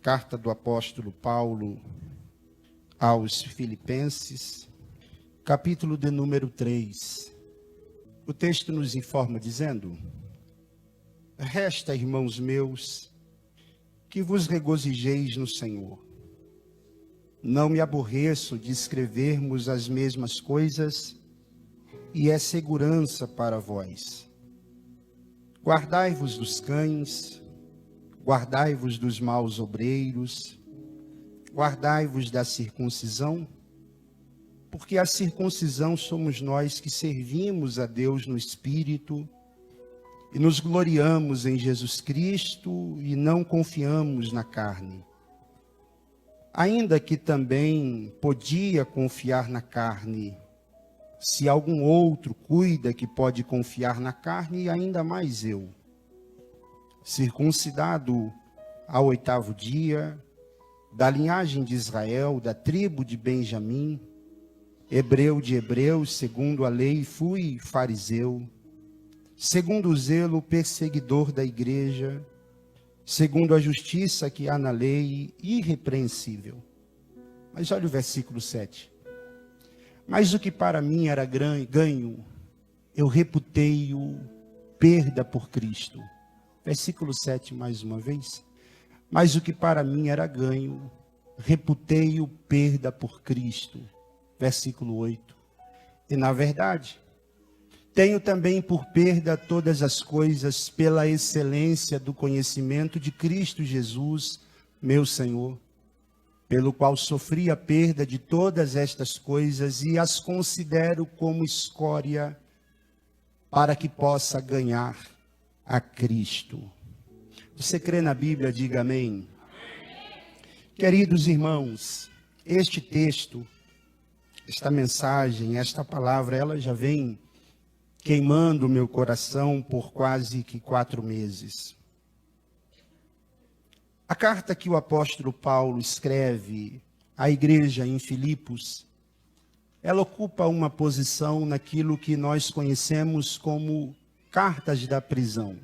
Carta do apóstolo Paulo aos Filipenses, capítulo de número 3. O texto nos informa dizendo: Resta, irmãos meus, que vos regozijeis no Senhor. Não me aborreço de escrevermos as mesmas coisas, e é segurança para vós. Guardai-vos dos cães, guardai-vos dos maus obreiros, guardai-vos da circuncisão, porque a circuncisão somos nós que servimos a Deus no Espírito e nos gloriamos em Jesus Cristo e não confiamos na carne. Ainda que também podia confiar na carne, se algum outro cuida que pode confiar na carne, ainda mais eu. Circuncidado ao 8º dia, da linhagem de Israel, da tribo de Benjamim, hebreu de hebreus, segundo a lei fui fariseu, segundo o zelo perseguidor da igreja, segundo a justiça que há na lei, irrepreensível. Mas olha o versículo 7. Mas o que para mim era ganho, eu reputei-o perda por Cristo. Versículo 7 mais uma vez. Mas o que para mim era ganho, reputei-o perda por Cristo. Versículo 8. E na verdade, tenho também por perda todas as coisas pela excelência do conhecimento de Cristo Jesus, meu Senhor, pelo qual sofri a perda de todas estas coisas e as considero como escória para que possa ganhar a Cristo. Você crê na Bíblia? Diga amém. Queridos irmãos, este texto, esta mensagem, esta palavra, ela já vem queimando o meu coração por quase que 4 meses. A carta que o apóstolo Paulo escreve à igreja em Filipos, ela ocupa uma posição naquilo que nós conhecemos como cartas da prisão.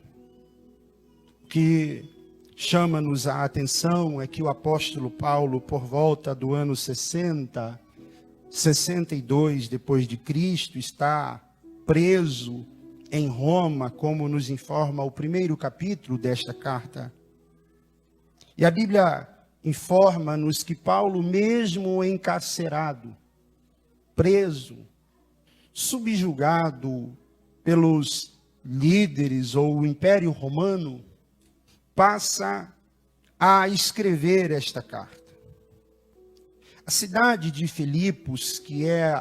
O que chama-nos a atenção é que o apóstolo Paulo, por volta do ano 62 depois de Cristo, está preso em Roma, como nos informa o 1º capítulo desta carta. E a Bíblia informa-nos que Paulo, mesmo encarcerado, preso, subjugado pelos líderes ou o Império Romano, passa a escrever esta carta. A cidade de Filipos, que é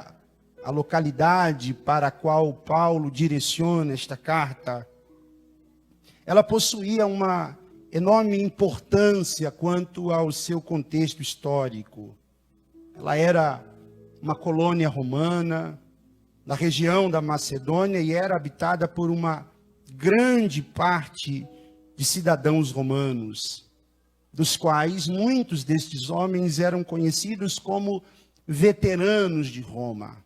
a localidade para a qual Paulo direciona esta carta, ela possuía uma enorme importância quanto ao seu contexto histórico. Ela era uma colônia romana, na região da Macedônia, e era habitada por uma grande parte de cidadãos romanos, dos quais muitos destes homens eram conhecidos como veteranos de Roma.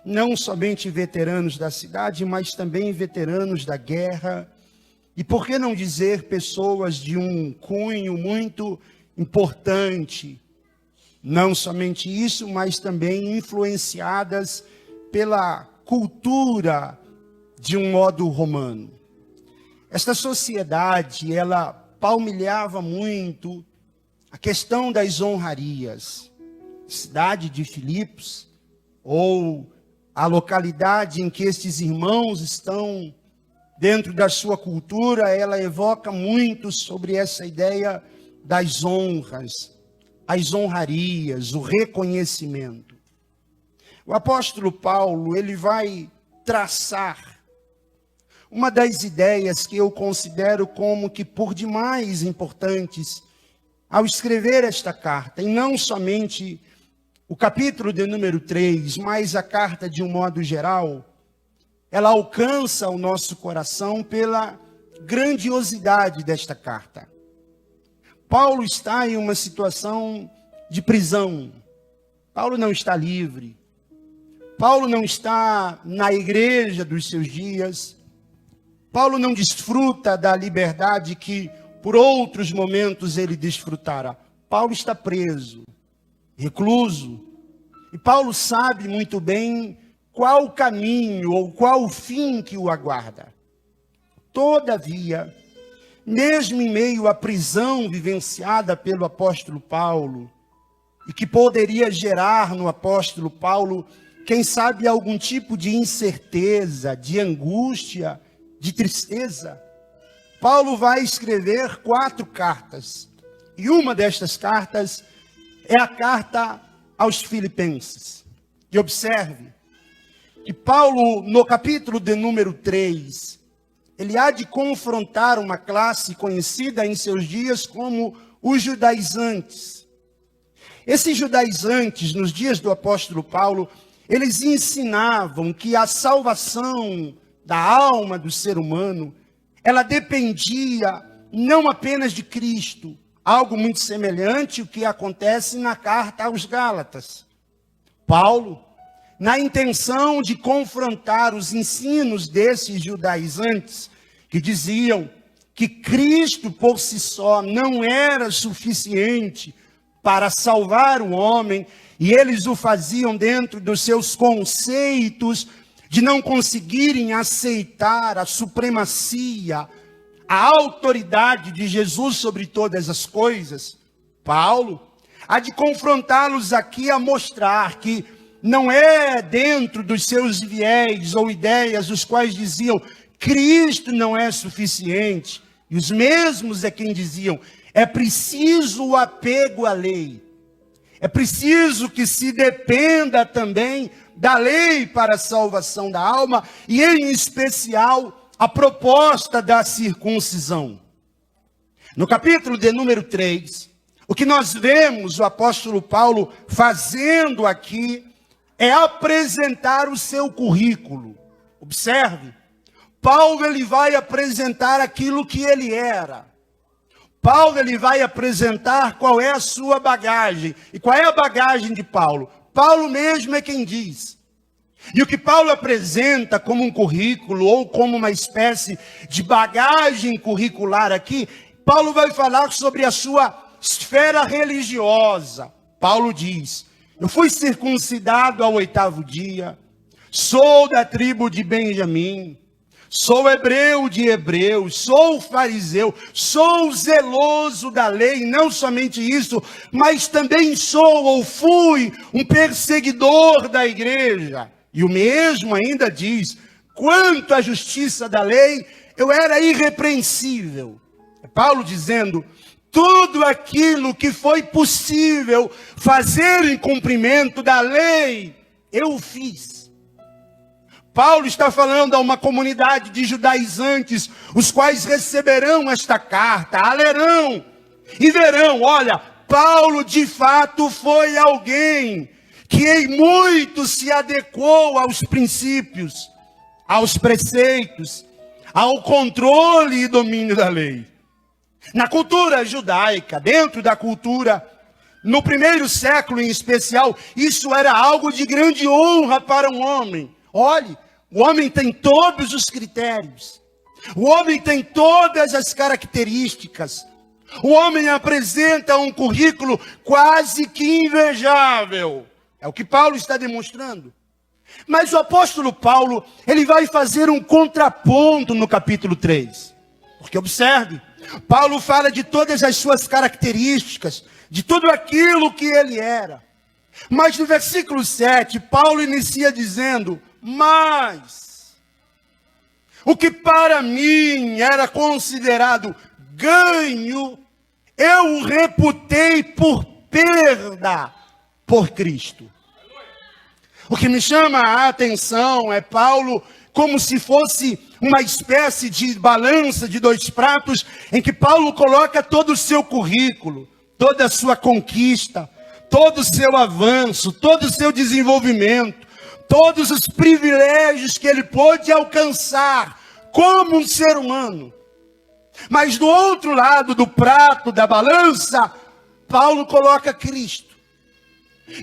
Não somente veteranos da cidade, mas também veteranos da guerra, e por que não dizer pessoas de um cunho muito importante, não somente isso, mas também influenciadas pela cultura de um modo romano. Esta sociedade, ela palmilhava muito a questão das honrarias. A cidade de Filipos, ou a localidade em que estes irmãos estão dentro da sua cultura, ela evoca muito sobre essa ideia das honras, as honrarias, o reconhecimento. O apóstolo Paulo, ele vai traçar uma das ideias que eu considero como que por demais importantes ao escrever esta carta, e não somente o capítulo de número 3, mas a carta de um modo geral. Ela alcança o nosso coração pela grandiosidade desta carta. Paulo está em uma situação de prisão. Paulo não está livre. Paulo não está na igreja dos seus dias. Paulo não desfruta da liberdade que por outros momentos ele desfrutara. Paulo está preso, recluso, e Paulo sabe muito bem qual o caminho ou qual o fim que o aguarda. Todavia, mesmo em meio à prisão vivenciada pelo apóstolo Paulo, e que poderia gerar no apóstolo Paulo, quem sabe, algum tipo de incerteza, de angústia, de tristeza, Paulo vai escrever 4 cartas. E uma destas cartas é a carta aos Filipenses. E observe que Paulo, no capítulo de número 3, ele há de confrontar uma classe conhecida em seus dias como os judaizantes. Esses judaizantes, nos dias do apóstolo Paulo, eles ensinavam que a salvação da alma do ser humano, ela dependia não apenas de Cristo, algo muito semelhante ao que acontece na carta aos Gálatas. Paulo, na intenção de confrontar os ensinos desses judaizantes, que diziam que Cristo por si só não era suficiente para salvar o homem, e eles o faziam dentro dos seus conceitos de não conseguirem aceitar a supremacia, a autoridade de Jesus sobre todas as coisas. Paulo há de confrontá-los aqui a mostrar que não é dentro dos seus viés ou ideias os quais diziam Cristo não é suficiente, e os mesmos é quem diziam é preciso o apego à lei. É preciso que se dependa também da lei para a salvação da alma, e em especial a proposta da circuncisão. No capítulo de número 3, o que nós vemos o apóstolo Paulo fazendo aqui é apresentar o seu currículo. Observe, Paulo ele vai apresentar aquilo que ele era. Paulo ele vai apresentar qual é a sua bagagem. E qual é a bagagem de Paulo? Paulo mesmo é quem diz. E o que Paulo apresenta como um currículo ou como uma espécie de bagagem curricular aqui, Paulo vai falar sobre a sua esfera religiosa. Paulo diz: eu fui circuncidado ao 8º dia, sou da tribo de Benjamim, sou hebreu de hebreus, sou fariseu, sou zeloso da lei, não somente isso, mas também sou ou fui um perseguidor da igreja. E o mesmo ainda diz, quanto à justiça da lei, eu era irrepreensível. É Paulo dizendo, tudo aquilo que foi possível fazer em cumprimento da lei, eu fiz. Paulo está falando a uma comunidade de judaizantes, os quais receberão esta carta, a lerão e verão, olha, Paulo de fato foi alguém que em muito se adequou aos princípios, aos preceitos, ao controle e domínio da lei. Na cultura judaica, dentro da cultura, no 1º século em especial, isso era algo de grande honra para um homem. Olhe, o homem tem todos os critérios. O homem tem todas as características. O homem apresenta um currículo quase que invejável. É o que Paulo está demonstrando. Mas o apóstolo Paulo, ele vai fazer um contraponto no capítulo 3. Porque observe, Paulo fala de todas as suas características, de tudo aquilo que ele era. Mas no versículo 7, Paulo inicia dizendo, mas o que para mim era considerado ganho, eu reputei por perda por Cristo. O que me chama a atenção é Paulo como se fosse uma espécie de balança de 2 pratos, em que Paulo coloca todo o seu currículo, toda a sua conquista, todo o seu avanço, todo o seu desenvolvimento, todos os privilégios que ele pôde alcançar como um ser humano. Mas do outro lado do prato, da balança, Paulo coloca Cristo.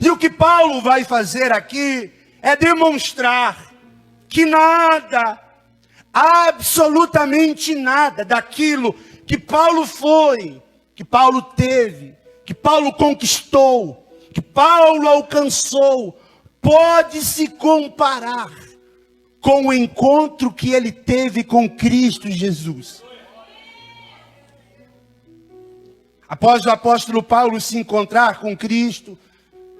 E o que Paulo vai fazer aqui é demonstrar que nada, absolutamente nada daquilo que Paulo foi, que Paulo teve, que Paulo conquistou, que Paulo alcançou, pode se comparar com o encontro que ele teve com Cristo Jesus. Após o apóstolo Paulo se encontrar com Cristo,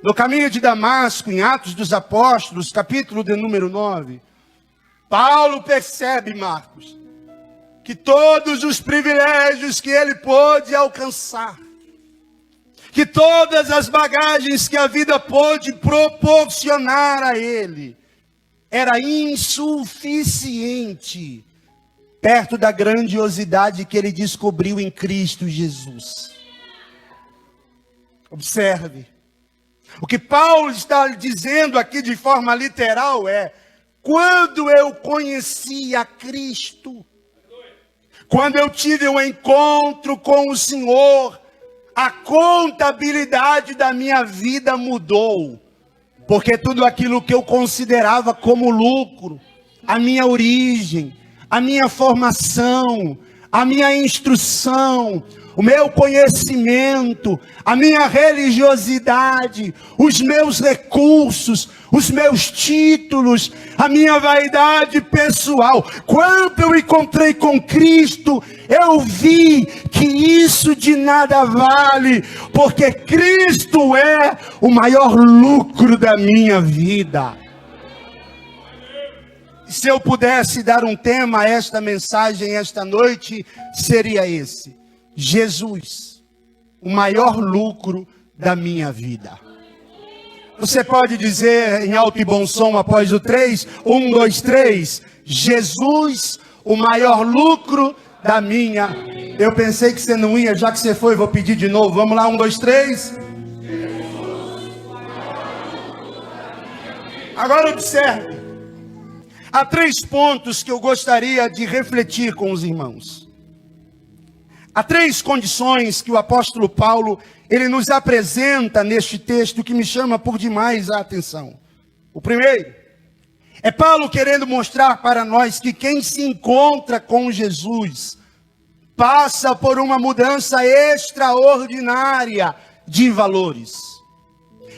no caminho de Damasco, em Atos dos Apóstolos, capítulo de número 9, Paulo percebe, Marcos, que todos os privilégios que ele pôde alcançar, que todas as bagagens que a vida pôde proporcionar a ele, era insuficiente perto da grandiosidade que ele descobriu em Cristo Jesus. Observe, o que Paulo está dizendo aqui de forma literal é: quando eu conheci a Cristo, quando eu tive um encontro com o Senhor, a contabilidade da minha vida mudou. Porque tudo aquilo que eu considerava como lucro, a minha origem, a minha formação, a minha instrução, o meu conhecimento, a minha religiosidade, os meus recursos, os meus títulos, a minha vaidade pessoal. Quando eu encontrei com Cristo, eu vi que isso de nada vale, porque Cristo é o maior lucro da minha vida. Se eu pudesse dar um tema a esta mensagem esta noite, seria esse: Jesus, o maior lucro da minha vida. Você pode dizer em alto e bom som após o 3, 1, 2, 3, Jesus, o maior lucro da minha. Eu pensei que você não ia, já que você foi, vou pedir de novo. Vamos lá, 1, 2, 3. Agora observe. Há 3 pontos que eu gostaria de refletir com os irmãos. Há 3 condições que o apóstolo Paulo, ele nos apresenta neste texto que me chama por demais a atenção. O primeiro, é Paulo querendo mostrar para nós que quem se encontra com Jesus passa por uma mudança extraordinária de valores.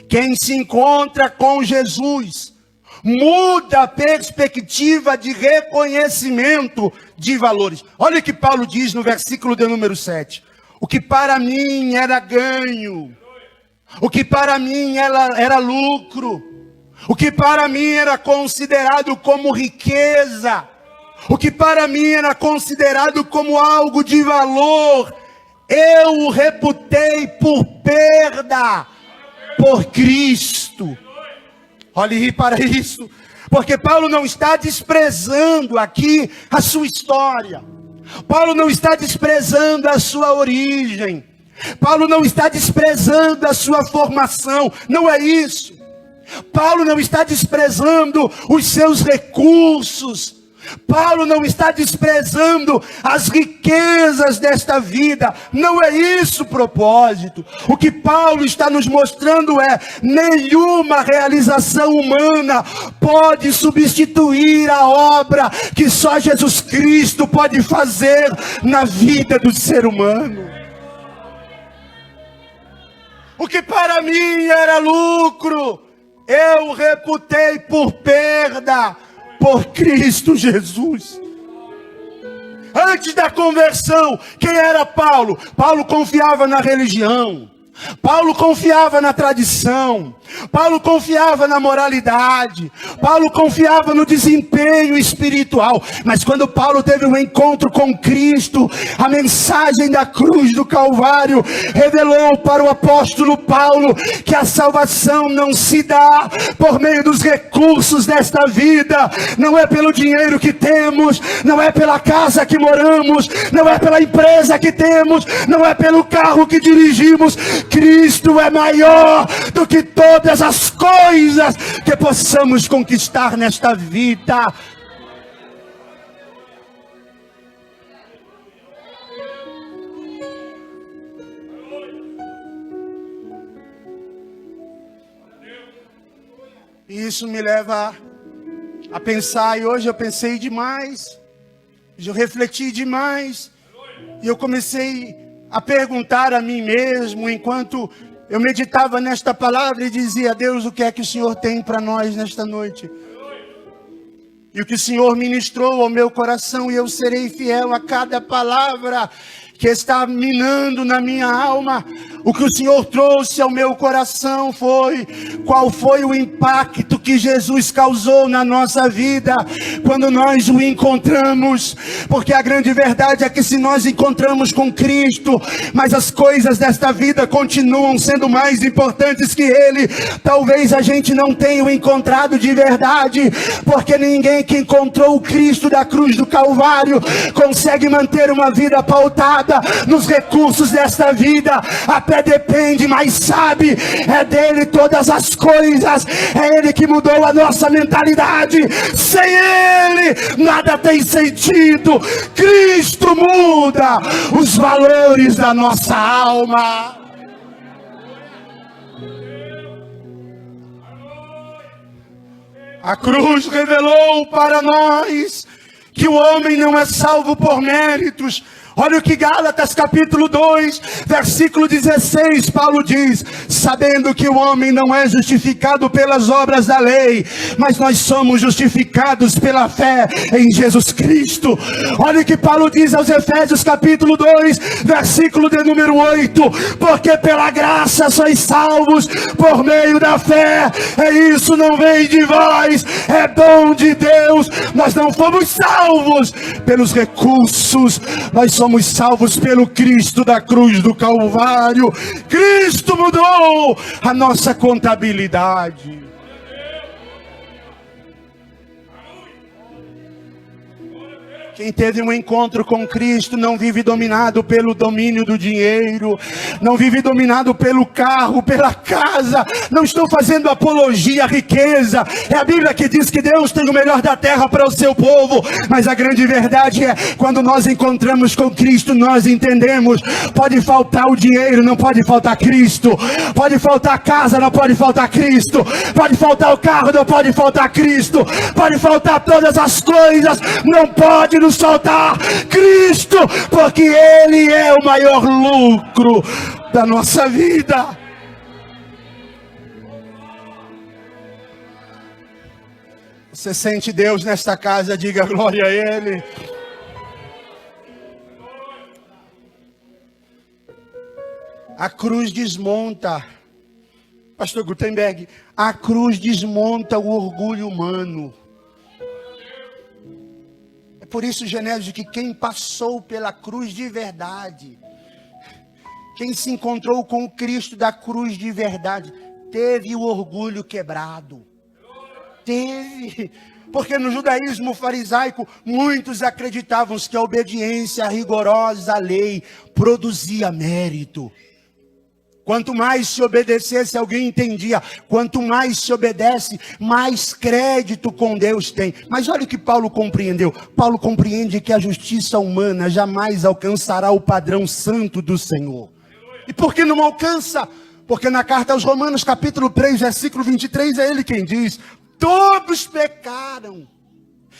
Quem se encontra com Jesus muda a perspectiva de reconhecimento de valores. Olha o que Paulo diz no versículo de número 7. O que para mim era ganho, o que para mim era lucro, o que para mim era considerado como riqueza, o que para mim era considerado como algo de valor, eu o reputei por perda, por Cristo. Olhe para isso, porque Paulo não está desprezando aqui a sua história. Paulo não está desprezando a sua origem. Paulo não está desprezando a sua formação. Não é isso. Paulo não está desprezando os seus recursos. Paulo não está desprezando as riquezas desta vida. Não é isso o propósito. O que Paulo está nos mostrando é: nenhuma realização humana pode substituir a obra que só Jesus Cristo pode fazer na vida do ser humano. O que para mim era lucro, eu reputei por perda, por Cristo Jesus. Antes da conversão, quem era Paulo? Paulo confiava na religião. Paulo confiava na tradição. Paulo confiava na moralidade. Paulo confiava no desempenho espiritual. Mas quando Paulo teve um encontro com Cristo, a mensagem da cruz do Calvário revelou para o apóstolo Paulo que a salvação não se dá por meio dos recursos desta vida. Não é pelo dinheiro que temos, não é pela casa que moramos, não é pela empresa que temos, não é pelo carro que dirigimos. Cristo é maior do que todas as coisas que possamos conquistar nesta vida. E isso me leva a pensar, e hoje eu pensei demais, hoje eu refleti demais, E eu comecei a perguntar a mim mesmo, enquanto eu meditava nesta palavra e dizia: Deus, o que é que o Senhor tem para nós nesta noite? E o que o Senhor ministrou ao meu coração, e eu serei fiel a cada palavra que está minando na minha alma. O que o Senhor trouxe ao meu coração foi: qual foi o impacto que Jesus causou na nossa vida quando nós o encontramos. Porque a grande verdade é que se nós encontramos com Cristo, mas as coisas desta vida continuam sendo mais importantes que Ele, talvez a gente não tenha o encontrado de verdade, porque ninguém que encontrou o Cristo da cruz do Calvário consegue manter uma vida pautada nos recursos desta vida. Até depende, mas sabe, é dele todas as coisas. É ele que mudou a nossa mentalidade. Sem ele nada tem sentido. Cristo muda os valores da nossa alma. A cruz revelou para nós que o homem não é salvo por méritos. Olha o que Gálatas capítulo 2, versículo 16, Paulo diz: sabendo que o homem não é justificado pelas obras da lei, mas nós somos justificados pela fé em Jesus Cristo. Olha o que Paulo diz aos Efésios capítulo 2, versículo de número 8: porque pela graça sois salvos por meio da fé, isso não vem de vós, é dom de Deus. Nós não fomos salvos pelos recursos, nós somos salvos pelo Cristo da cruz do Calvário. Cristo mudou a nossa contabilidade. Quem teve um encontro com Cristo não vive dominado pelo domínio do dinheiro, não vive dominado pelo carro, pela casa. Não estou fazendo apologia à riqueza. É a Bíblia que diz que Deus tem o melhor da terra para o seu povo. Mas a grande verdade é, quando nós encontramos com Cristo, nós entendemos: pode faltar o dinheiro, não pode faltar Cristo. Pode faltar a casa, não pode faltar Cristo. Pode faltar o carro, não pode faltar Cristo. Pode faltar todas as coisas, não pode nos faltar Cristo, porque Ele é o maior lucro da nossa vida. Você sente Deus nesta casa? Diga glória a Ele. A cruz desmonta, Pastor Gutenberg, a cruz desmonta o orgulho humano. É por isso, Genésio, que quem passou pela cruz de verdade, quem se encontrou com o Cristo da cruz de verdade, teve o orgulho quebrado. Teve. Porque no judaísmo farisaico, muitos acreditavam que a obediência rigorosa à lei produzia mérito. Quanto mais se obedecesse, alguém entendia, quanto mais se obedece, mais crédito com Deus tem. Mas olha o que Paulo compreendeu. Paulo compreende que a justiça humana jamais alcançará o padrão santo do Senhor. E por que não alcança? Porque na carta aos Romanos, capítulo 3, versículo 23, é ele quem diz: todos pecaram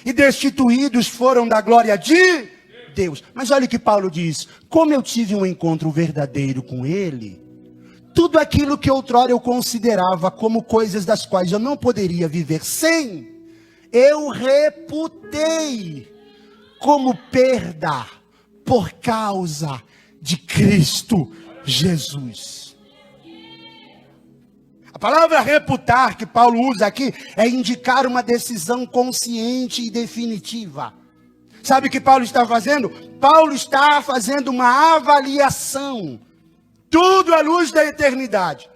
e destituídos foram da glória de Deus. Mas olha o que Paulo diz: como eu tive um encontro verdadeiro com Ele, tudo aquilo que outrora eu considerava como coisas das quais eu não poderia viver sem, eu reputei como perda por causa de Cristo Jesus. A palavra reputar que Paulo usa aqui é indicar uma decisão consciente e definitiva. Sabe o que Paulo está fazendo? Paulo está fazendo uma avaliação. Tudo à luz da eternidade.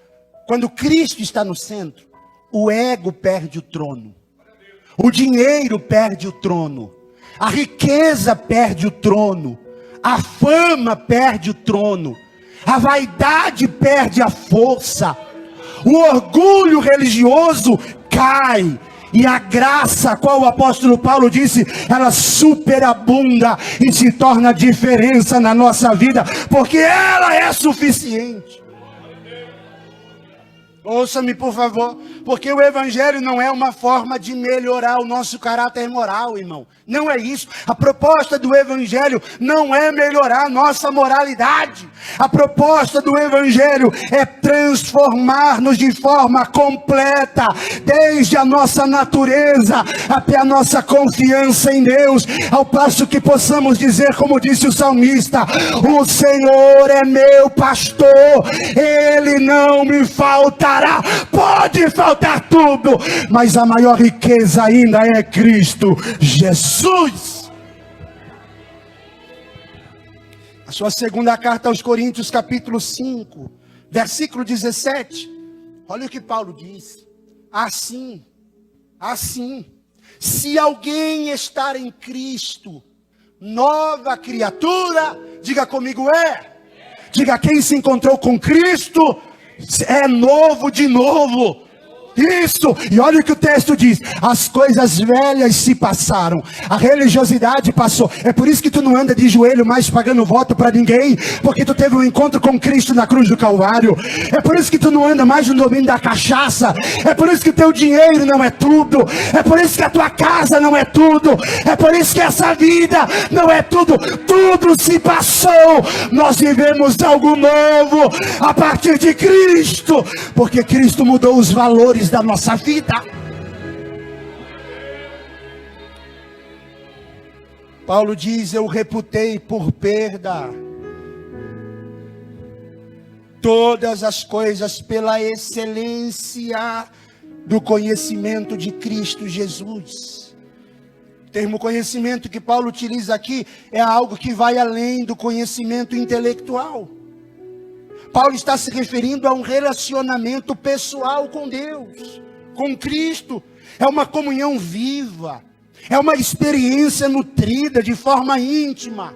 Quando Cristo está no centro, o ego perde o trono. O dinheiro perde o trono. A riqueza perde o trono. A fama perde o trono. A vaidade perde a força. O orgulho religioso cai. E a graça, a qual o apóstolo Paulo disse, ela superabunda e se torna diferença na nossa vida, porque ela é suficiente. Ouça-me, por favor, porque o evangelho não é uma forma de melhorar o nosso caráter moral, irmão. Não é isso. A proposta do evangelho não é melhorar a nossa moralidade. A proposta do evangelho é transformar-nos de forma completa, desde a nossa natureza até a nossa confiança em Deus, ao passo que possamos dizer, como disse o salmista: o Senhor é meu pastor, Ele não me faltará. Pode faltar tudo, mas a maior riqueza ainda é Cristo Jesus. A sua segunda carta aos Coríntios, capítulo 5, versículo 17. Olha o que Paulo diz: assim, se alguém estar em Cristo, nova criatura, diga comigo, diga, quem se encontrou com Cristo é novo de novo. Isso, e olha o que o texto diz: as coisas velhas se passaram, a religiosidade passou. É por isso que tu não anda de joelho mais pagando voto para ninguém, porque tu teve um encontro com Cristo na cruz do Calvário. É por isso que tu não anda mais no domínio da cachaça. É por isso que o teu dinheiro não é tudo. É por isso que a tua casa não é tudo. É por isso que essa vida não é tudo. Tudo se passou. Nós vivemos algo novo a partir de Cristo, porque Cristo mudou os valores da nossa vida. Paulo diz: eu reputei por perda todas as coisas pela excelência do conhecimento de Cristo Jesus. O termo conhecimento que Paulo utiliza aqui é algo que vai além do conhecimento intelectual. Paulo está se referindo a um relacionamento pessoal com Deus, com Cristo. É uma comunhão viva, é uma experiência nutrida de forma íntima.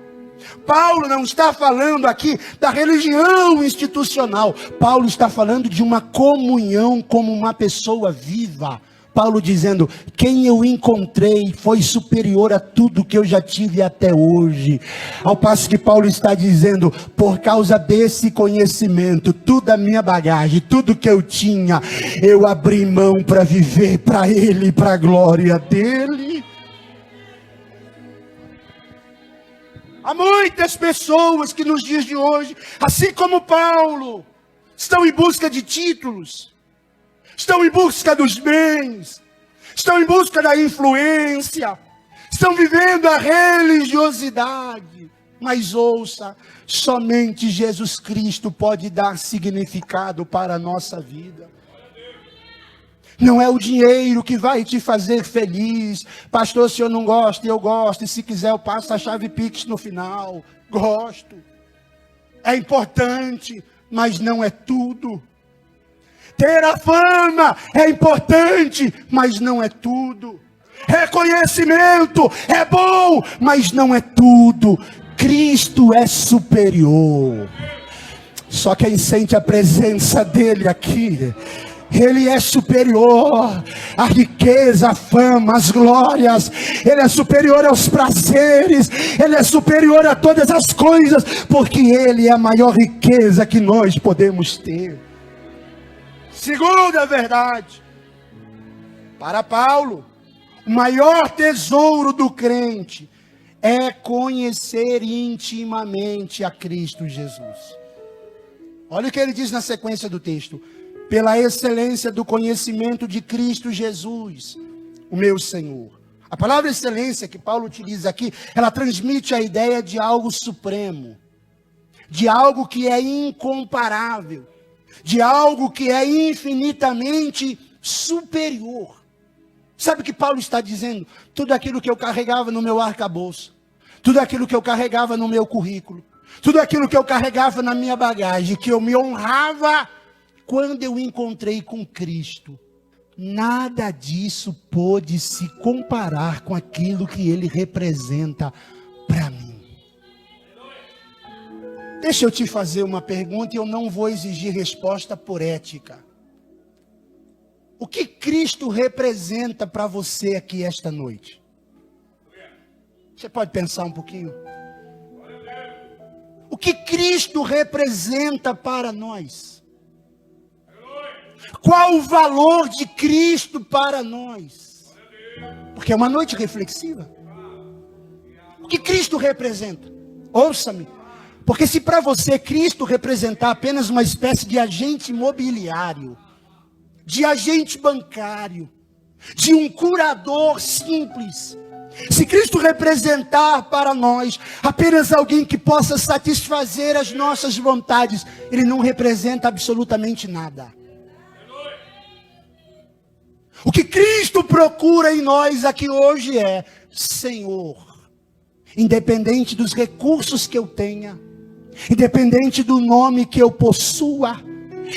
Paulo não está falando aqui da religião institucional. Paulo está falando de uma comunhão como uma pessoa viva. Paulo dizendo: quem eu encontrei foi superior a tudo que eu já tive até hoje. Ao passo que Paulo está dizendo: por causa desse conhecimento, toda a minha bagagem, tudo que eu tinha, eu abri mão para viver para Ele, para a glória dEle. Há muitas pessoas que nos dias de hoje, assim como Paulo, estão em busca de títulos, estão em busca dos bens, estão em busca da influência, estão vivendo a religiosidade. Mas ouça, somente Jesus Cristo pode dar significado para a nossa vida. Não é o dinheiro que vai te fazer feliz. Pastor, se eu não gosto, eu gosto. E se quiser eu passo a chave Pix no final. Gosto. É importante, mas não é tudo. Ter a fama é importante, mas não é tudo. Reconhecimento é bom, mas não é tudo. Cristo é superior. Só quem sente a presença dele aqui, Ele é superior à riqueza, à fama, às glórias. Ele é superior aos prazeres. Ele é superior a todas as coisas, porque Ele é a maior riqueza que nós podemos ter. Segunda verdade, para Paulo, o maior tesouro do crente é conhecer intimamente a Cristo Jesus. Olha o que ele diz na sequência do texto: pela excelência do conhecimento de Cristo Jesus, o meu Senhor. A palavra excelência que Paulo utiliza aqui, ela transmite a ideia de algo supremo, de algo que é incomparável, de algo que é infinitamente superior. Sabe o que Paulo está dizendo? Tudo aquilo que eu carregava no meu arcabouço, tudo aquilo que eu carregava no meu currículo, tudo aquilo que eu carregava na minha bagagem, que eu me honrava quando eu encontrei com Cristo, nada disso pôde se comparar com aquilo que Ele representa para mim. Deixa eu te fazer uma pergunta e eu não vou exigir resposta por ética. O que Cristo representa para você aqui esta noite? Você pode pensar um pouquinho? O que Cristo representa para nós? Qual o valor de Cristo para nós? Porque é uma noite reflexiva. O que Cristo representa? Ouça-me. Porque se para você Cristo representar apenas uma espécie de agente imobiliário, de agente bancário, de um curador simples, se Cristo representar para nós apenas alguém que possa satisfazer as nossas vontades, Ele não representa absolutamente nada. O que Cristo procura em nós aqui hoje é: Senhor, independente dos recursos que eu tenha, independente do nome que eu possua,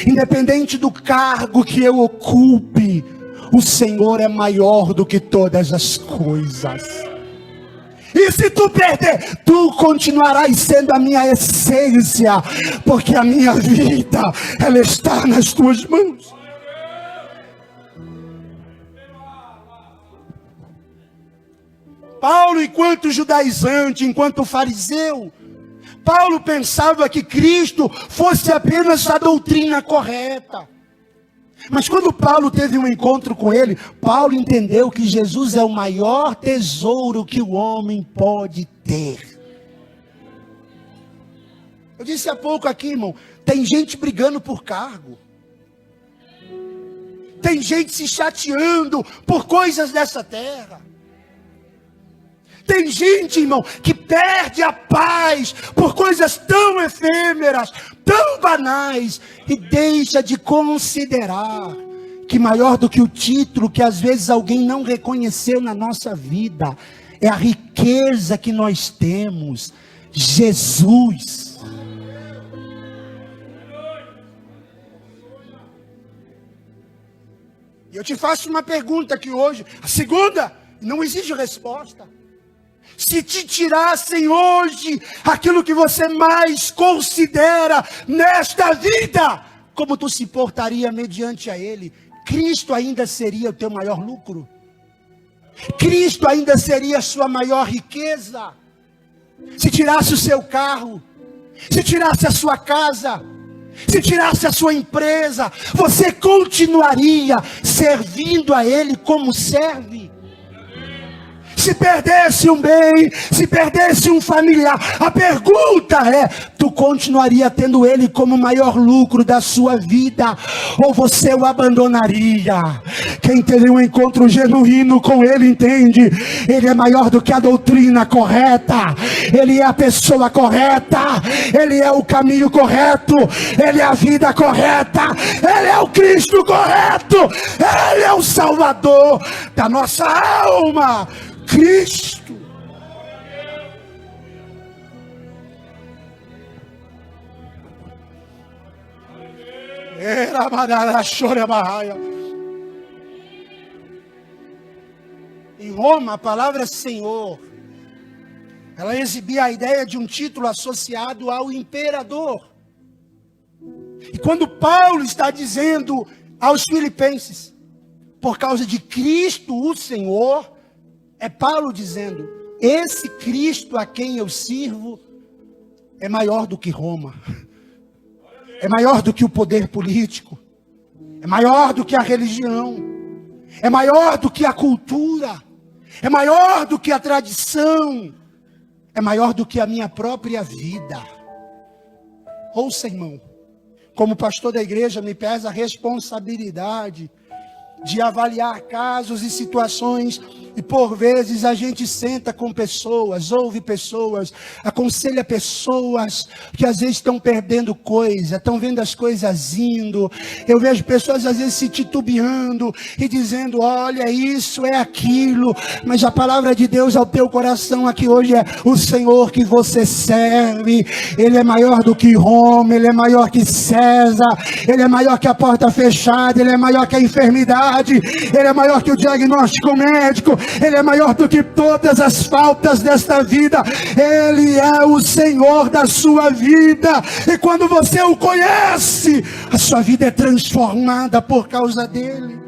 independente do cargo que eu ocupe, o Senhor é maior do que todas as coisas. E se tu perder, tu continuarás sendo a minha essência, porque a minha vida, ela está nas tuas mãos. Paulo, enquanto judaizante, enquanto fariseu, Paulo pensava que Cristo fosse apenas a doutrina correta. Mas quando Paulo teve um encontro com ele, Paulo entendeu que Jesus é o maior tesouro que o homem pode ter. Eu disse há pouco aqui, irmão, tem gente brigando por cargo. Tem gente se chateando por coisas dessa terra. Tem gente, irmão, que perde a paz por coisas tão efêmeras, tão banais, e deixa de considerar que maior do que o título que às vezes alguém não reconheceu na nossa vida, é a riqueza que nós temos, Jesus. E eu te faço uma pergunta aqui hoje, a segunda, não exige resposta. Se te tirassem hoje aquilo que você mais considera nesta vida, como tu se portaria mediante a Ele? Cristo ainda seria o teu maior lucro? Cristo ainda seria a sua maior riqueza? Se tirasse o seu carro, se tirasse a sua casa, se tirasse a sua empresa, você continuaria servindo a Ele como serve? Se perdesse um bem, se perdesse um familiar, a pergunta é: tu continuaria tendo ele como o maior lucro da sua vida, ou você o abandonaria? Quem teve um encontro genuíno com ele entende, ele é maior do que a doutrina correta, ele é a pessoa correta, ele é o caminho correto, ele é a vida correta, ele é o Cristo correto, ele é o Salvador da nossa alma, Cristo. Em Roma, a palavra Senhor, ela exibia a ideia de um título associado ao imperador. E quando Paulo está dizendo aos filipenses, por causa de Cristo o Senhor, é Paulo dizendo: esse Cristo a quem eu sirvo é maior do que Roma, é maior do que o poder político, é maior do que a religião, é maior do que a cultura, é maior do que a tradição, é maior do que a minha própria vida. Ouça, irmão, como pastor da igreja me pesa a responsabilidade de avaliar casos e situações, e por vezes a gente senta com pessoas, ouve pessoas, aconselha pessoas que às vezes estão perdendo coisa, estão vendo as coisas indo. Eu vejo pessoas às vezes se titubeando e dizendo: olha, isso é aquilo, mas a palavra de Deus ao teu coração aqui hoje é: o Senhor que você serve, Ele é maior do que Roma, Ele é maior que César, Ele é maior que a porta fechada, Ele é maior que a enfermidade, Ele é maior que o diagnóstico médico, Ele é maior do que todas as faltas desta vida. Ele é o Senhor da sua vida, e quando você o conhece, a sua vida é transformada por causa dele.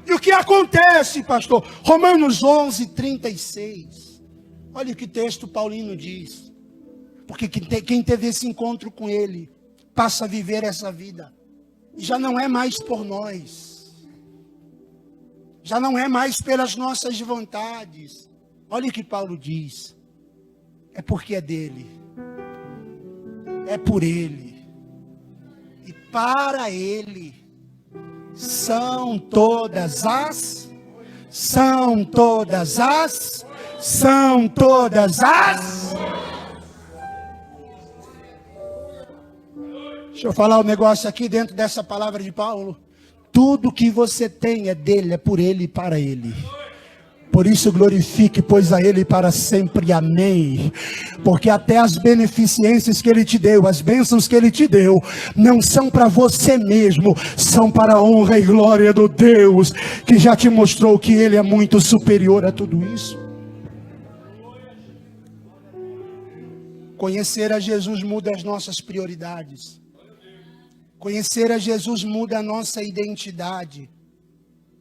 E o que acontece, pastor? Romanos 11:36. Olha o que o texto paulino diz. Porque quem teve esse encontro com ele passa a viver essa vida. E já não é mais por nós. Já não é mais pelas nossas vontades. Olha o que Paulo diz. É porque é dele. É por ele. E para ele são todas as. Deixa eu falar um negócio aqui dentro dessa palavra de Paulo. Tudo que você tem é dele, é por ele e para ele. Por isso glorifique, pois, a ele para sempre, amém. Porque até as beneficências que ele te deu, as bênçãos que ele te deu, não são para você mesmo, são para a honra e glória do Deus, que já te mostrou que ele é muito superior a tudo isso. Conhecer a Jesus muda as nossas prioridades. Conhecer a Jesus muda a nossa identidade.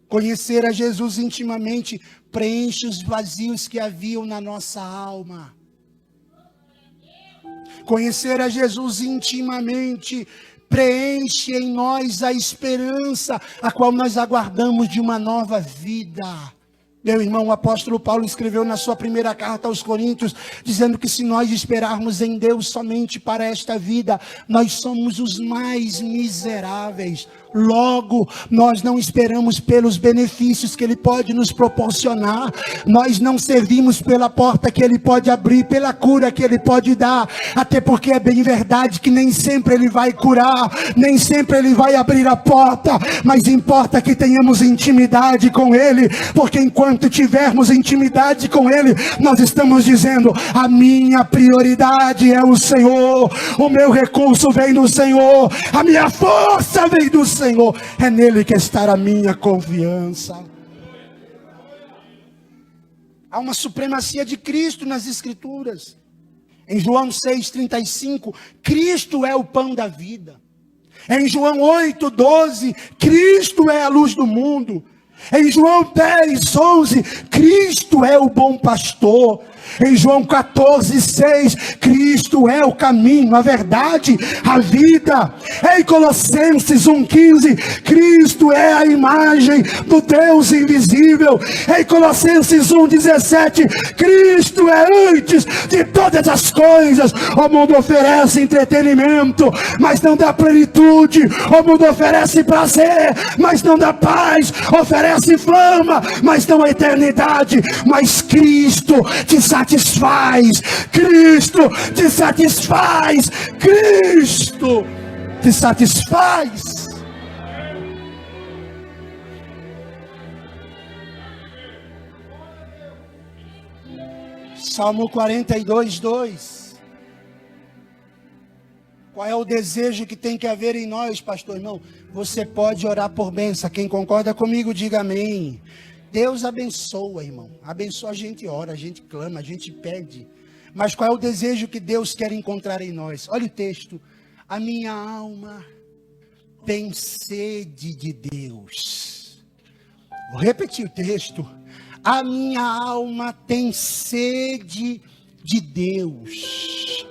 Conhecer a Jesus intimamente preenche os vazios que haviam na nossa alma. Conhecer a Jesus intimamente preenche em nós a esperança a qual nós aguardamos de uma nova vida. Meu irmão, o apóstolo Paulo escreveu na sua primeira carta aos Coríntios, dizendo que se nós esperarmos em Deus somente para esta vida, nós somos os mais miseráveis. Logo, nós não esperamos pelos benefícios que Ele pode nos proporcionar. Nós não servimos pela porta que Ele pode abrir, pela cura que Ele pode dar. Até porque é bem verdade que nem sempre Ele vai curar, nem sempre Ele vai abrir a porta. Mas importa que tenhamos intimidade com Ele, porque enquanto tivermos intimidade com Ele, nós estamos dizendo: a minha prioridade é o Senhor, o meu recurso vem do Senhor, a minha força vem do Senhor, é nele que está a minha confiança. Há uma supremacia de Cristo nas Escrituras. Em João 6,35, Cristo é o pão da vida. Em João 8,12, Cristo é a luz do mundo. Em João 10,11, Cristo é o bom pastor. Em João 14,6, Cristo é o caminho, a verdade, a vida. Em Colossenses 1,15, Cristo é a imagem do Deus invisível. Em Colossenses 1,17, Cristo é antes de todas as coisas. O mundo oferece entretenimento, mas não dá plenitude. O mundo oferece prazer, mas não dá paz. Oferece fama, mas não a eternidade. Mas Cristo te satisfaz. Cristo te satisfaz. Cristo te satisfaz. Salmo 42:2. Qual é o desejo que tem que haver em nós, pastor irmão? Você pode orar por bênção. Quem concorda comigo, diga amém. Deus abençoa, irmão. Abençoa, a gente ora, a gente clama, a gente pede. Mas qual é o desejo que Deus quer encontrar em nós? Olha o texto. A minha alma tem sede de Deus. Vou repetir o texto. A minha alma tem sede de Deus.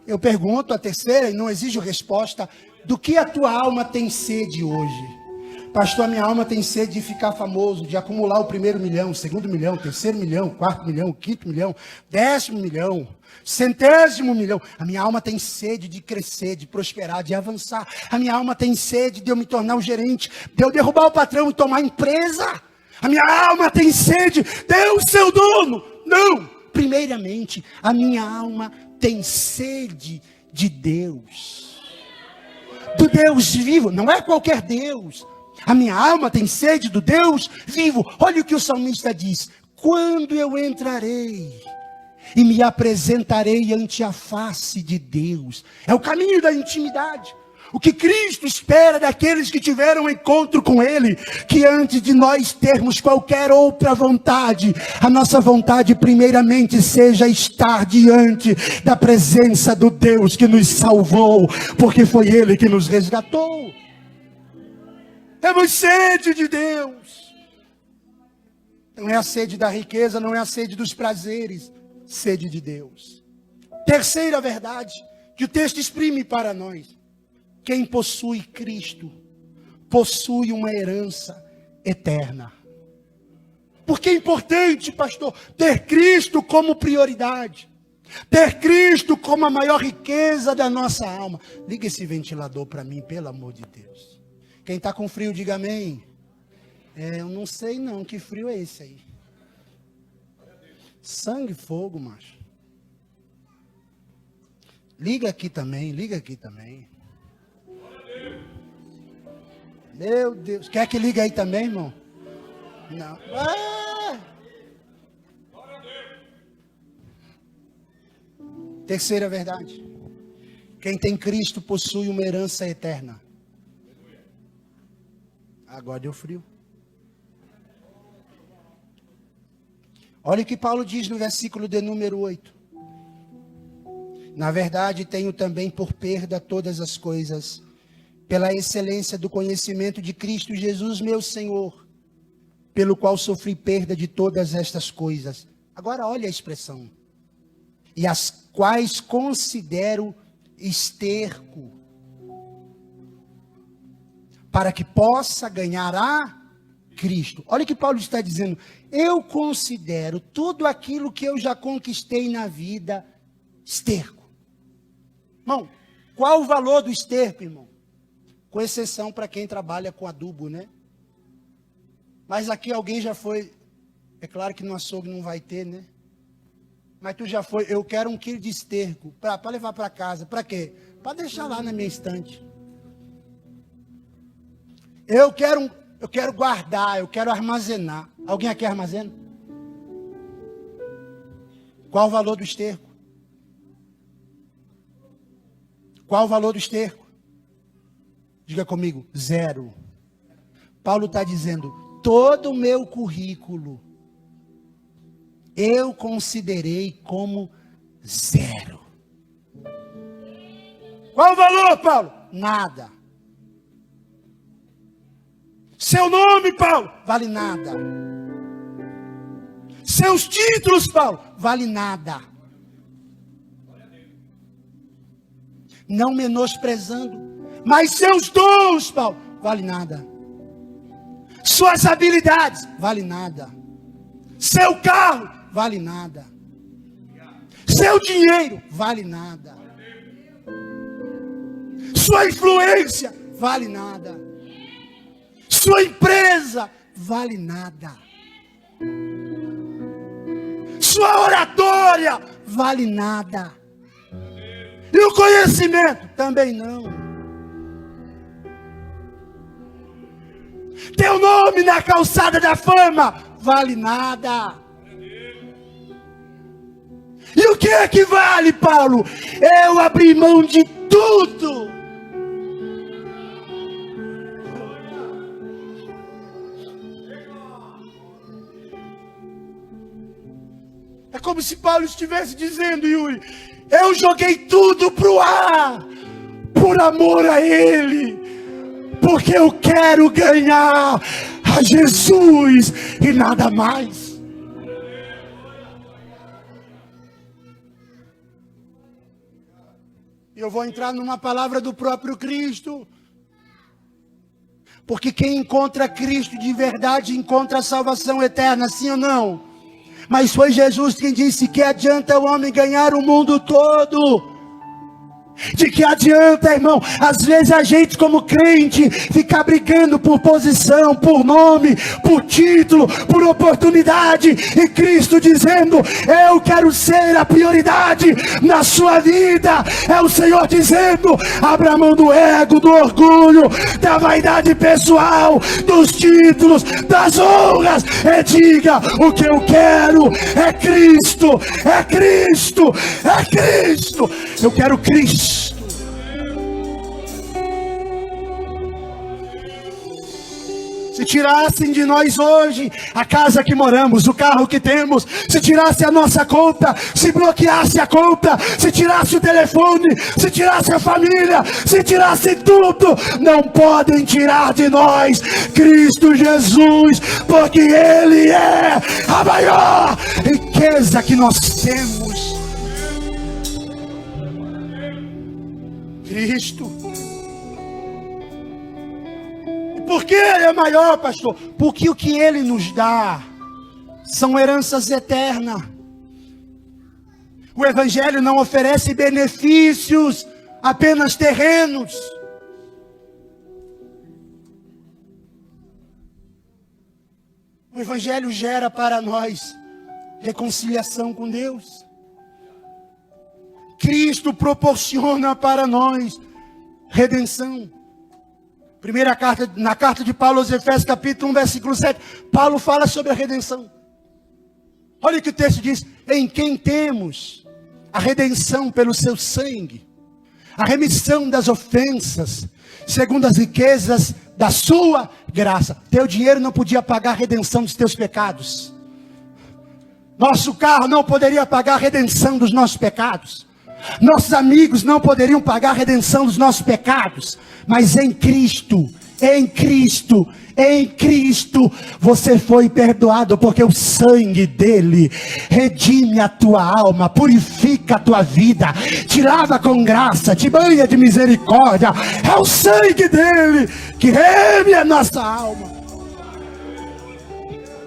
Eu pergunto a terceira, e não exijo resposta: do que a tua alma tem sede hoje? Pastor, a minha alma tem sede de ficar famoso, de acumular o 1º milhão, 2º milhão, 3º milhão, 4º milhão, 5º milhão, 10º milhão, 100º milhão. A minha alma tem sede de crescer, de prosperar, de avançar. A minha alma tem sede de eu me tornar um gerente, de eu derrubar o patrão e tomar empresa. A minha alma tem sede, Deus seu dono. Não, primeiramente, a minha alma tem sede de Deus. Do Deus vivo, não é qualquer Deus. A minha alma tem sede do Deus vivo. Olha o que o salmista diz: quando eu entrarei e me apresentarei ante a face de Deus. É o caminho da intimidade. O que Cristo espera daqueles que tiveram encontro com Ele, que antes de nós termos qualquer outra vontade, a nossa vontade primeiramente seja estar diante da presença do Deus que nos salvou, porque foi Ele que nos resgatou. Temos sede de Deus. Não é a sede da riqueza, não é a sede dos prazeres. Sede de Deus. Terceira verdade que o texto exprime para nós. Quem possui Cristo, possui uma herança eterna. Porque é importante, pastor, ter Cristo como prioridade. Ter Cristo como a maior riqueza da nossa alma. Liga esse ventilador para mim, pelo amor de Deus. Quem está com frio, diga amém. Eu não sei não, que frio é esse aí? Sangue e fogo, macho. Liga aqui também. Meu Deus. Quer que ligue aí também, irmão? Não. Terceira verdade. Quem tem Cristo possui uma herança eterna. Agora deu frio. Olha o que Paulo diz no versículo de número 8. Na verdade, tenho também por perda todas as coisas, pela excelência do conhecimento de Cristo Jesus, meu Senhor, pelo qual sofri perda de todas estas coisas. Agora olha a expressão. E as quais considero esterco, para que possa ganhar a Cristo. Olha o que Paulo está dizendo. Eu considero tudo aquilo que eu já conquistei na vida esterco. Irmão, qual o valor do esterco, irmão? Com exceção para quem trabalha com adubo, né? Mas aqui alguém já foi, é claro que no açougue não vai ter, né? Mas tu já foi, eu quero 1 quilo de esterco, para levar para casa. Para quê? Para deixar lá na minha estante. Eu quero guardar, eu quero armazenar. Alguém aqui armazena? Qual o valor do esterco? Qual o valor do esterco? Diga comigo, 0. Paulo está dizendo, todo o meu currículo eu considerei como 0. Qual o valor, Paulo? Nada. Seu nome, Paulo, vale nada. Seus títulos, Paulo, vale nada. Não menosprezando, mas seus dons, Paulo, vale nada. Suas habilidades, vale nada. Seu carro, vale nada. Seu dinheiro, vale nada. Sua influência, vale nada. Sua empresa, vale nada. Sua oratória, vale nada. E o conhecimento, também não. Teu nome na calçada da fama, vale nada. E o que é que vale, Paulo? Eu abri mão de tudo. É como se Paulo estivesse dizendo, Yuri, eu joguei tudo pro ar, por amor a Ele, porque eu quero ganhar a Jesus e nada mais. Eu vou entrar numa palavra do próprio Cristo. Porque quem encontra Cristo de verdade encontra a salvação eterna, sim ou não? Mas foi Jesus quem disse que adianta o homem ganhar o mundo todo. De que adianta, irmão, às vezes a gente como crente ficar brigando por posição, por nome, por título, por oportunidade, e Cristo dizendo, eu quero ser a prioridade na sua vida. É o Senhor dizendo, abra mão do ego, do orgulho, da vaidade pessoal, dos títulos, das honras, e diga, o que eu quero é Cristo, é Cristo, é Cristo. Eu quero Cristo. Se tirassem de nós hoje a casa que moramos, o carro que temos, se tirasse a nossa conta, se bloqueasse a conta, se tirasse o telefone, se tirasse a família, se tirasse tudo, não podem tirar de nós Cristo Jesus, porque Ele é a maior riqueza que nós temos. Cristo. Por que Ele é maior, pastor? Porque o que Ele nos dá são heranças eternas. O Evangelho não oferece benefícios apenas terrenos. O Evangelho gera para nós reconciliação com Deus. Cristo proporciona para nós redenção. Na carta de Paulo aos Efésios, capítulo 1, versículo 7, Paulo fala sobre a redenção. Olha o que o texto diz: em quem temos a redenção pelo seu sangue, a remissão das ofensas, segundo as riquezas da sua graça. Teu dinheiro não podia pagar a redenção dos teus pecados. Nosso carro não poderia pagar a redenção dos nossos pecados. Nossos amigos não poderiam pagar a redenção dos nossos pecados. Mas em Cristo, você foi perdoado, porque o sangue dele redime a tua alma, purifica a tua vida, te lava com graça, te banha de misericórdia. É o sangue dele que reme a nossa alma.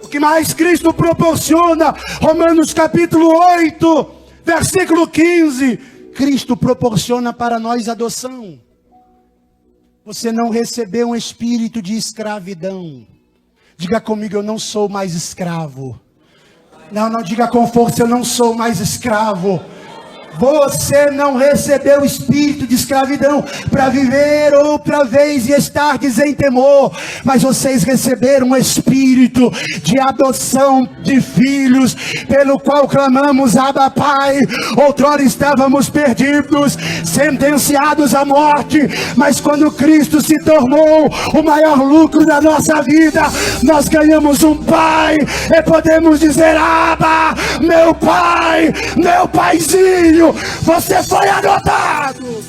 O que mais Cristo proporciona? Romanos capítulo 8, versículo 15. Cristo proporciona para nós adoção. Você não recebeu um espírito de escravidão. Diga comigo: eu não sou mais escravo. Não, diga com força: eu não sou mais escravo. Você não recebeu o espírito de escravidão para viver outra vez e estar em temor, mas vocês receberam um espírito de adoção de filhos, pelo qual clamamos: Abba, Pai. Outrora estávamos perdidos, sentenciados à morte, mas quando Cristo se tornou o maior lucro da nossa vida, nós ganhamos um Pai, e podemos dizer: Abba, meu Pai, meu Paizinho. Você foi adotado.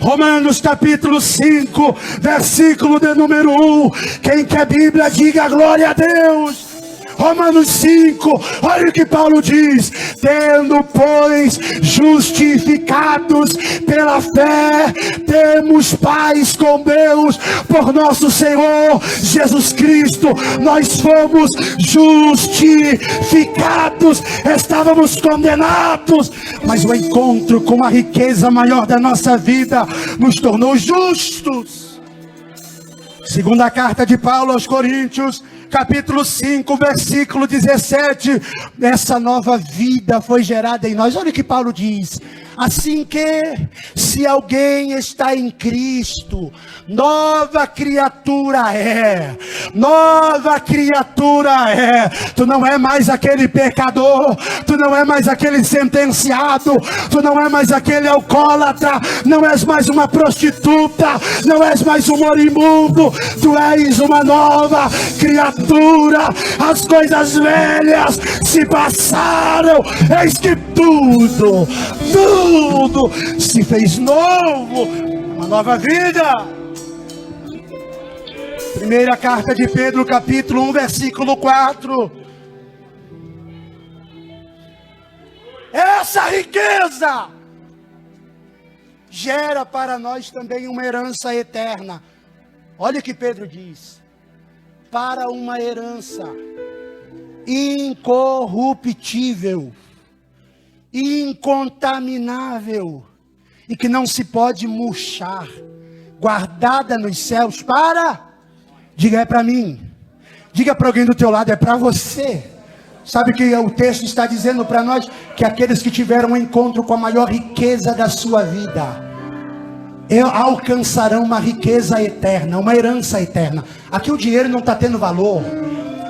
Romanos capítulo 5, versículo de número 1. Quem quer Bíblia, diga glória a Deus. Romanos 5, olha o que Paulo diz: tendo, pois, justificados pela fé, temos paz com Deus por nosso Senhor Jesus Cristo. Nós fomos justificados, estávamos condenados, mas o encontro com a riqueza maior da nossa vida nos tornou justos. Segunda carta de Paulo aos Coríntios, capítulo 5, versículo 17. Essa nova vida foi gerada em nós. Olha o que Paulo diz: assim que, se alguém está em Cristo, nova criatura é. Nova criatura é. Tu não é mais aquele pecador, tu não é mais aquele sentenciado, tu não é mais aquele alcoólatra, não és mais uma prostituta, não és mais um moribundo. Tu és uma nova criatura. As coisas velhas se passaram, eis que tudo se fez novo. Uma nova vida. Primeira carta de Pedro, capítulo 1, versículo 4. Essa riqueza gera para nós também uma herança eterna. Olha o que Pedro diz: para uma herança incorruptível, incontaminável, e que não se pode murchar, guardada nos céus para... Diga: é para mim. Diga para alguém do teu lado: é para você. Sabe o que o texto está dizendo para nós? Que aqueles que tiveram um encontro com a maior riqueza da sua vida alcançarão uma riqueza eterna, uma herança eterna. Aqui o dinheiro não está tendo valor.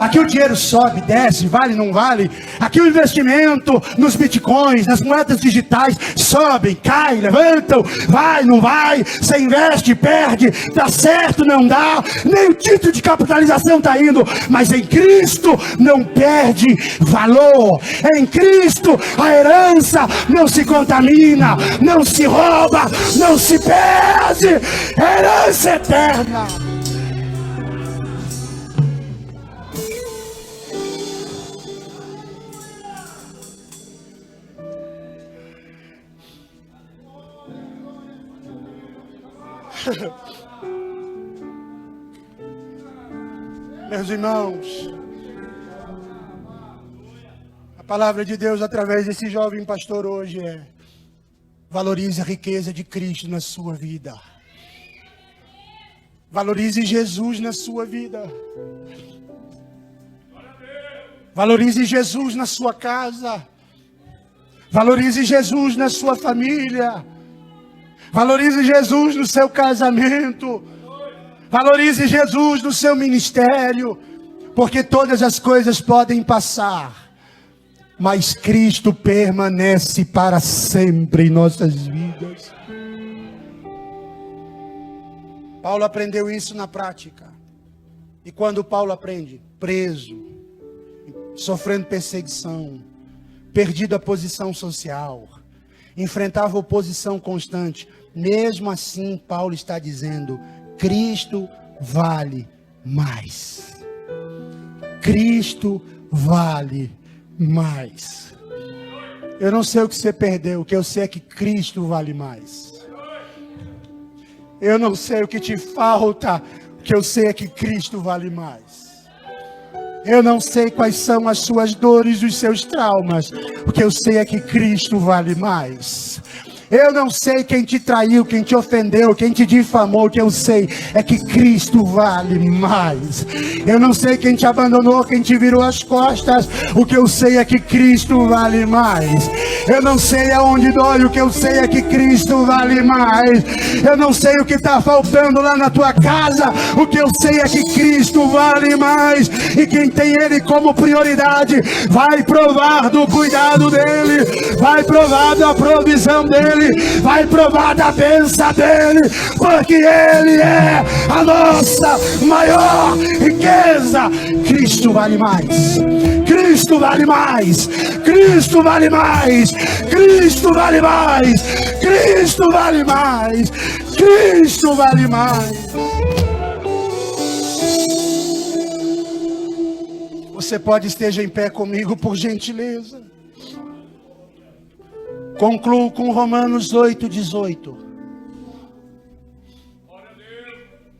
Aqui o dinheiro sobe, desce, vale, não vale. Aqui o investimento nos bitcoins, nas moedas digitais, sobem, caem, levantam, vai, não vai. Você investe, perde, dá certo, não dá. Nem o título de capitalização está indo. Mas em Cristo não perde valor. Em Cristo a herança não se contamina, não se rouba, não se perde. Herança eterna. Meus irmãos, a palavra de Deus através desse jovem pastor hoje é: valorize a riqueza de Cristo na sua vida. Valorize Jesus na sua vida. Valorize Jesus na sua casa. Valorize Jesus na sua família. Valorize Jesus no seu casamento. Valorize Jesus no seu ministério. Porque todas as coisas podem passar, mas Cristo permanece para sempre em nossas vidas. Paulo aprendeu isso na prática. E quando Paulo aprende? Preso, sofrendo perseguição, perdido a posição social, enfrentava oposição constante. Mesmo assim, Paulo está dizendo: Cristo vale mais. Cristo vale mais. Eu não sei o que você perdeu, o que eu sei é que Cristo vale mais. Eu não sei o que te falta, o que eu sei é que Cristo vale mais. Eu não sei quais são as suas dores e os seus traumas, o que eu sei é que Cristo vale mais. Eu não sei quem te traiu, quem te ofendeu, quem te difamou. O que eu sei é que Cristo vale mais. Eu não sei quem te abandonou, quem te virou as costas. O que eu sei é que Cristo vale mais. Eu não sei aonde dói, o que eu sei é que Cristo vale mais. Eu não sei o que está faltando lá na tua casa. O que eu sei é que Cristo vale mais. E quem tem Ele como prioridade vai provar do cuidado dEle, vai provar da provisão dEle, vai provar da bênção dEle, porque Ele é a nossa maior riqueza. Cristo vale mais. Cristo vale mais. Cristo vale mais. Cristo vale mais. Cristo vale mais. Cristo vale mais. Você pode esteja em pé comigo, por gentileza. Concluo com Romanos 8:18.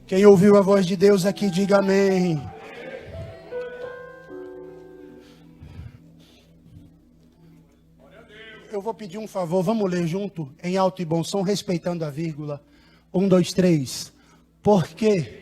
Quem ouviu a voz de Deus aqui, diga amém. Eu vou pedir um favor, vamos ler junto, em alto e bom som, respeitando a vírgula. 1, 2, 3. Porque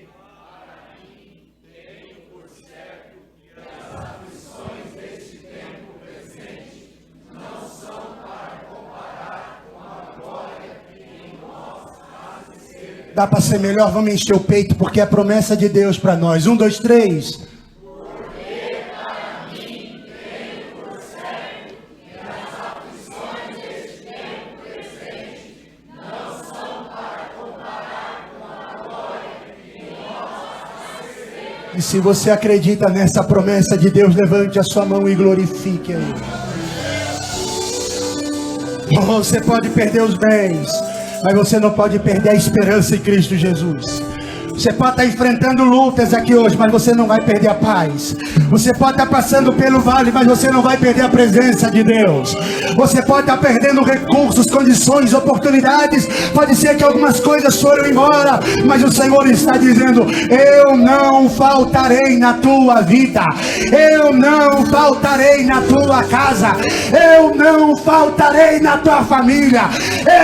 dá para ser melhor, vamos encher o peito, porque é a promessa de Deus para nós. 1, 2, 3. Porque para mim tenho por certo que as aflições deste tempo presente não são para comparar com a glória que em nós receberemos. E se você acredita nessa promessa de Deus, levante a sua mão e glorifique Ele. Você pode perder os bens, mas você não pode perder a esperança em Cristo Jesus. Você pode estar enfrentando lutas aqui hoje, mas você não vai perder a paz. Você pode estar passando pelo vale, mas você não vai perder a presença de Deus. Você pode estar perdendo recursos, condições, oportunidades. Pode ser que algumas coisas foram embora, mas o Senhor está dizendo: eu não faltarei na tua vida. Eu não faltarei na tua casa. Eu não faltarei na tua família.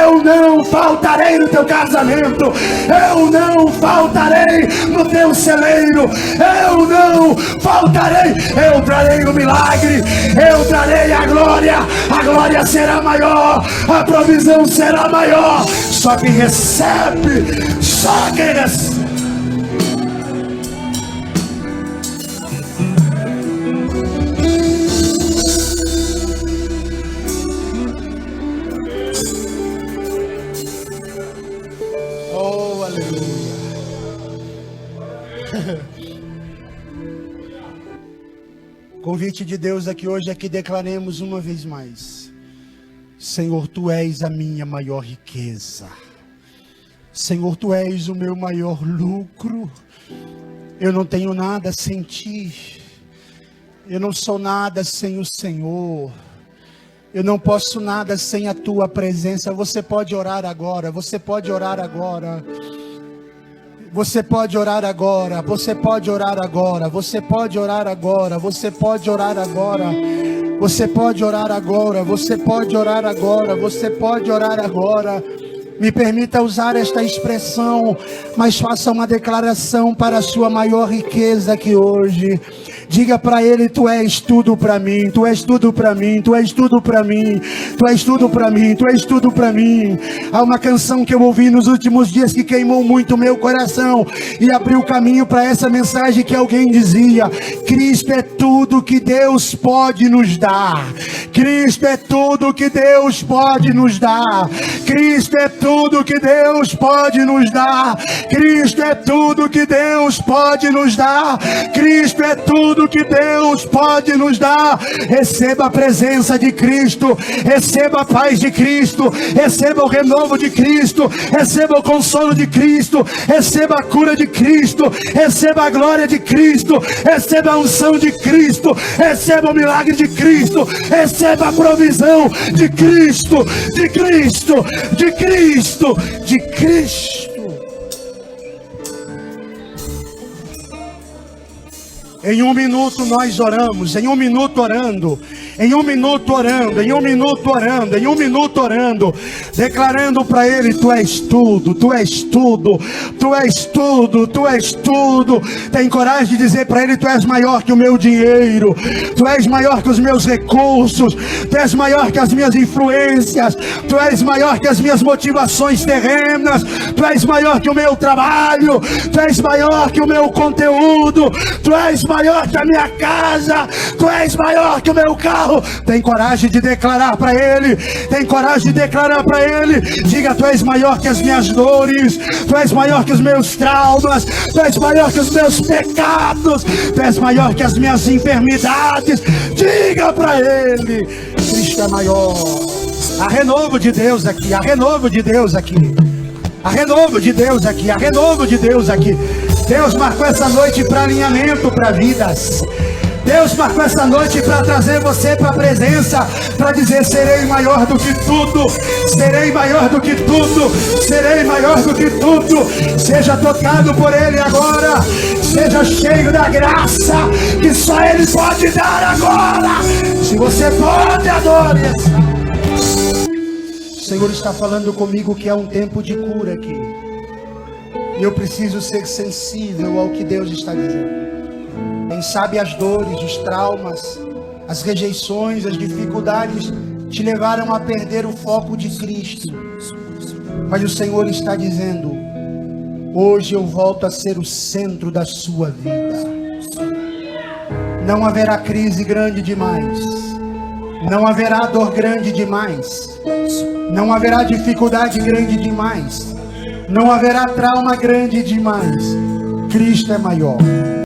Eu não faltarei no teu casamento. Eu não faltarei no teu celeiro. Eu não faltarei. Eu trarei o milagre. Eu trarei a glória. A glória será maior. A provisão será maior. Só quem recebe. Só quem recebe. Oh, aleluia. Convite de Deus aqui hoje é que declaremos uma vez mais: Senhor, Tu és a minha maior riqueza. Senhor, Tu és o meu maior lucro. Eu não tenho nada sem Ti. Eu não sou nada sem o Senhor. Eu não posso nada sem a Tua presença. Você pode orar agora. Você pode orar agora. Você pode orar agora, você pode orar agora, você pode orar agora, você pode orar agora, você pode orar agora, você pode orar agora, você pode orar agora. Me permita usar esta expressão, mas faça uma declaração para a sua maior riqueza aqui hoje. Diga para Ele: Tu és tudo para mim, Tu és tudo para mim, Tu és tudo para mim, Tu és tudo para mim, Tu és tudo para mim. Há uma canção que eu ouvi nos últimos dias que queimou muito meu coração e abriu caminho para essa mensagem que alguém dizia: Cristo é tudo que Deus pode nos dar. Cristo é tudo que Deus pode nos dar. Cristo é tudo que Deus pode nos dar. Cristo é tudo que Deus pode nos dar. Cristo é tudo que Deus pode nos dar. Receba a presença de Cristo, receba a paz de Cristo, receba o renovo de Cristo, receba o consolo de Cristo, receba a cura de Cristo, receba a glória de Cristo, receba a unção de Cristo, receba o milagre de Cristo, receba a provisão de Cristo, de Cristo, de Cristo, de Cristo. Em um minuto nós oramos, em um minuto orando, em um minuto orando, em um minuto orando, em um minuto orando, declarando para Ele: Tu és tudo, Tu és tudo, Tu és tudo, Tu és tudo. Tem coragem de dizer para Ele: Tu és maior que o meu dinheiro, Tu és maior que os meus recursos, Tu és maior que as minhas influências, Tu és maior que as minhas motivações terrenas, Tu és maior que o meu trabalho, Tu és maior que o meu conteúdo, Tu és maior que a minha casa, Tu és maior que o meu carro. Tem coragem de declarar para Ele, tem coragem de declarar para Ele. Diga: Tu és maior que as minhas dores, Tu és maior que os meus traumas, Tu és maior que os meus pecados, Tu és maior que as minhas enfermidades. Diga para Ele: Cristo é maior. Há renovo de Deus aqui, há renovo de Deus aqui, há renovo de Deus aqui, há renovo de Deus aqui. Deus marcou essa noite para alinhamento, para vidas. Deus marcou essa noite para trazer você para a presença, para dizer: serei maior do que tudo, serei maior do que tudo, serei maior do que tudo. Seja tocado por Ele agora, seja cheio da graça que só Ele pode dar agora. Se você pode, adore. O Senhor está falando comigo que é um tempo de cura aqui, e eu preciso ser sensível ao que Deus está dizendo. Quem sabe as dores, os traumas, as rejeições, as dificuldades te levaram a perder o foco de Cristo. Mas o Senhor está dizendo: hoje eu volto a ser o centro da sua vida. Não haverá crise grande demais, não haverá dor grande demais, não haverá dificuldade grande demais, não haverá trauma grande demais. Cristo é maior.